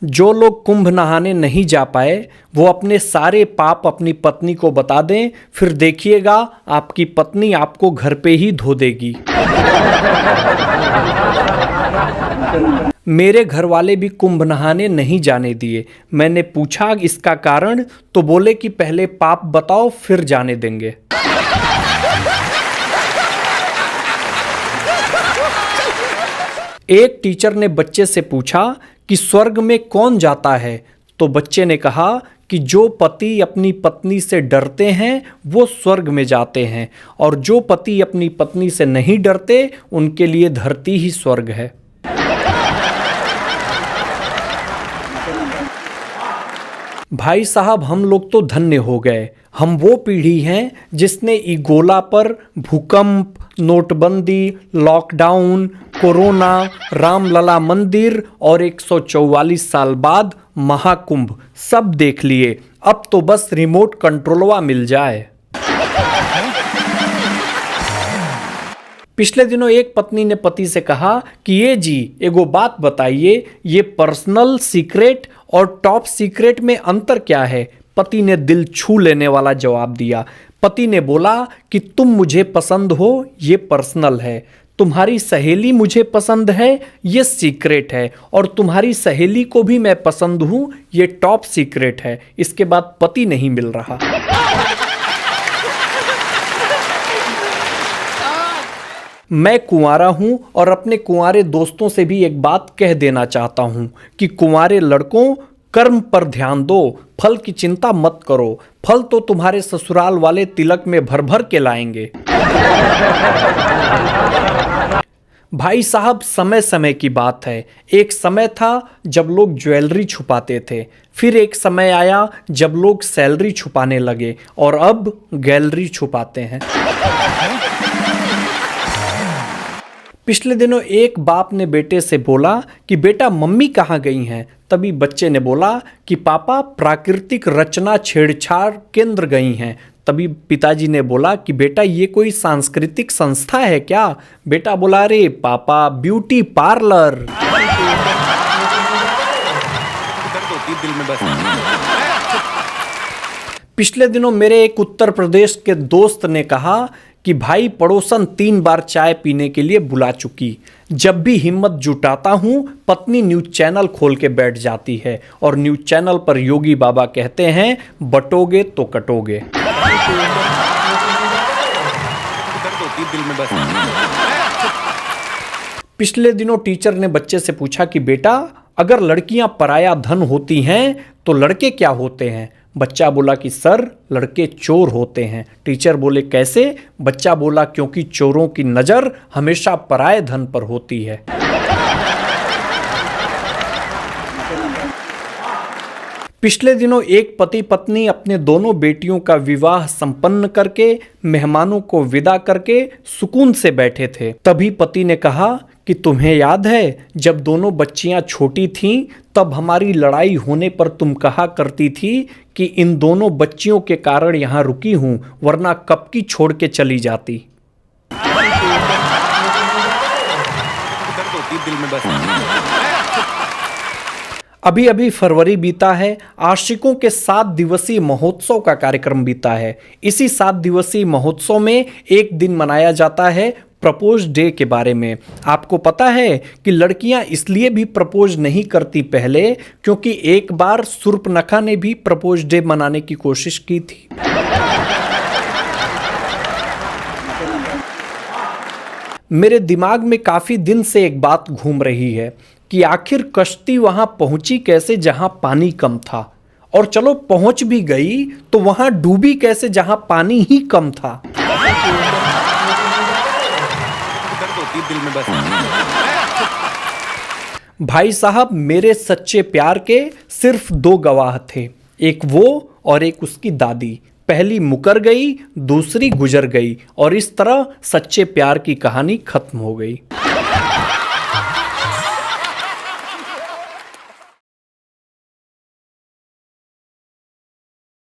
जो लोग कुंभ नहाने नहीं जा पाए वो अपने सारे पाप अपनी पत्नी को बता दें, फिर देखिएगा आपकी पत्नी आपको घर पे ही धो देगी। मेरे घर वाले भी कुंभ नहाने नहीं जाने दिए। मैंने पूछा इसका कारण, तो बोले कि पहले पाप बताओ फिर जाने देंगे। एक टीचर ने बच्चे से पूछा कि स्वर्ग में कौन जाता है, तो बच्चे ने कहा कि जो पति अपनी पत्नी से डरते हैं वो स्वर्ग में जाते हैं, और जो पति अपनी पत्नी से नहीं डरते उनके लिए धरती ही स्वर्ग है। भाई साहब, हम लोग तो धन्य हो गए। हम वो पीढ़ी हैं जिसने इगोला पर, भूकंप, नोटबंदी, लॉकडाउन, कोरोना, रामलला मंदिर और 144 साल बाद महाकुंभ सब देख लिए। अब तो बस रिमोट कंट्रोलवा मिल जाए। पिछले दिनों एक पत्नी ने पति से कहा कि ये जी एगो बात बताइए, ये पर्सनल सीक्रेट और टॉप सीक्रेट में अंतर क्या है। पति ने दिल छू लेने वाला जवाब दिया। पति ने बोला कि तुम मुझे पसंद हो, ये पर्सनल है। तुम्हारी सहेली मुझे पसंद है, ये सीक्रेट है। और तुम्हारी सहेली को भी मैं पसंद हूं, ये टॉप सीक्रेट है। इसके बाद पति नहीं मिल रहा। मैं कुंवारा हूं और अपने कुंवारे दोस्तों से भी एक बात कह देना चाहता हूं कि कुंवारे लड़कों, कर्म पर ध्यान दो, फल की चिंता मत करो। फल तो तुम्हारे ससुराल वाले तिलक में भर भर के लाएंगे। भाई साहब, समय समय की बात है। एक समय था जब लोग ज्वेलरी छुपाते थे, फिर एक समय आया जब लोग सैलरी छुपाने लगे, और अब गैलरी छुपाते हैं। पिछले दिनों एक बाप ने बेटे से बोला कि बेटा मम्मी कहाँ गई हैं। तभी बच्चे ने बोला कि पापा प्राकृतिक रचना छेड़छाड़ केंद्र गई हैं। तभी पिताजी ने बोला कि बेटा ये कोई सांस्कृतिक संस्था है क्या। बेटा बोला, अरे पापा ब्यूटी पार्लर। पिछले दिनों मेरे एक उत्तर प्रदेश के दोस्त ने कहा कि भाई पड़ोसन 3 बार चाय पीने के लिए बुला चुकी। जब भी हिम्मत जुटाता हूं, पत्नी न्यूज चैनल खोल के बैठ जाती है, और न्यूज चैनल पर योगी बाबा कहते हैं, बटोगे तो कटोगे। पिछले दिनों टीचर ने बच्चे से पूछा कि बेटा अगर लड़कियां पराया धन होती हैं तो लड़के क्या होते हैं। बच्चा बोला कि सर लड़के चोर होते हैं। टीचर बोले कैसे। बच्चा बोला क्योंकि चोरों की नजर हमेशा पराये धन पर होती है। पिछले दिनों एक पति पत्नी अपने दोनों बेटियों का विवाह संपन्न करके मेहमानों को विदा करके सुकून से बैठे थे। तभी पति ने कहा कि तुम्हें याद है जब दोनों बच्चियां छोटी थीं तब हमारी लड़ाई होने पर तुम कहा करती थी कि इन दोनों बच्चियों के कारण यहां रुकी हूं, वरना कब की छोड़ के चली जाती। अभी अभी फरवरी बीता है। आशिकों के 7 दिवसीय महोत्सव का कार्यक्रम बीता है। इसी 7 दिवसीय महोत्सव में एक दिन मनाया जाता है प्रपोज डे के बारे में। आपको पता है कि लड़कियां इसलिए भी प्रपोज नहीं करती पहले, क्योंकि एक बार शूर्पणखा ने भी प्रपोज डे मनाने की कोशिश की थी। मेरे दिमाग में काफी दिन से एक बात घूम रही है कि आखिर कश्ती वहां पहुंची कैसे जहां पानी कम था, और चलो पहुंच भी गई तो वहां डूबी कैसे जहां पानी ही कम था। भाई साहब, मेरे सच्चे प्यार के सिर्फ 2 गवाह थे, एक वो और एक उसकी दादी। पहली मुकर गई, दूसरी गुजर गई, और इस तरह सच्चे प्यार की कहानी खत्म हो गई।